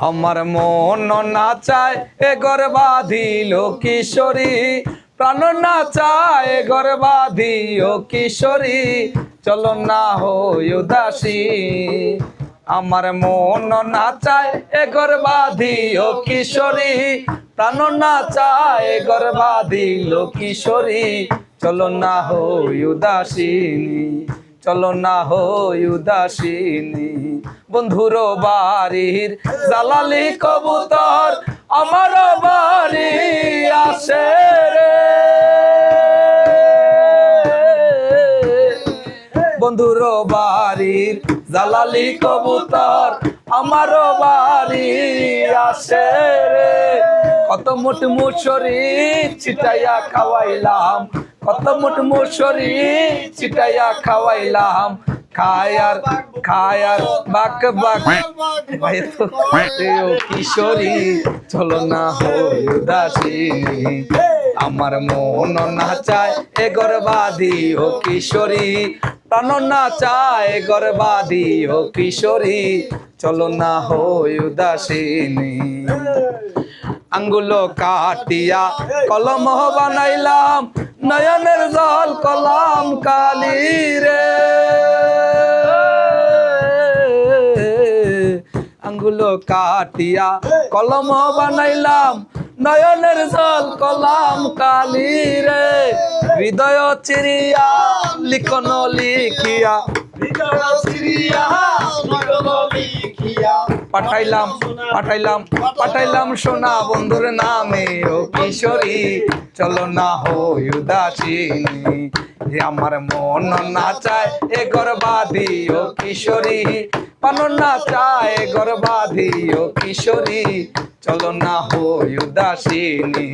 আমার মন না চায় এ ঘর বাঁধিল কিশোরী, প্রাণ না চায় ঘর বাঁধিও কিশোরী, চলো না হই উদাসী। আমার মন না চায় এ ঘর বাঁধিও কিশোরী, প্রাণ না চায় ঘর বাঁধিল কিশোরী, চলো না হই উদাসিনী, চলো না হই উদাসিনী। বন্ধুর বাড়ির জালালি কবুতর আমার বাড়ি আসে রে, বন্ধুর বাড়ির জালালি কবুতর আমার বাড়ি আসে রে। কত মুঠ মুসরি ছিটাইয়া খাওয়াইলাম, কত মুঠ মুসরি ছিটাইয়া খাওয়াইলাম, খায়ার খায়ার বাক বাক কিশোরী, চলো না হই উদাসিনী। আমার মন না চায় এ ঘর বাঁধিও কিশোরী, প্রাণ না চায় ঘর বাঁধিও কিশোরী, চলো না হই উদাসিনী। আঙ্গুল কাটিয়া কলম বানাইলাম, নয়নের জল কলম কালি রে, আঙ্গুল কাটিয়া কলম বানাইলাম, নয়নের জল কলম কালি রে। হৃদয় চিরিয়া লিখন লিখিয়া, হৃদয় চিরিয়া লিখন লিখিয়া, পাঠাইলাম পাঠাইলাম পাঠাইলাম সোনা বন্ধুর নামে ও কিশোরী, চলো না হই উদাসিনী। আমার মন না চায় এ ঘর বাঁধিও কিশোরী, প্রাণ না চায় ঘর বাঁধিও কিশোরী, চলো না হই উদাসিনী।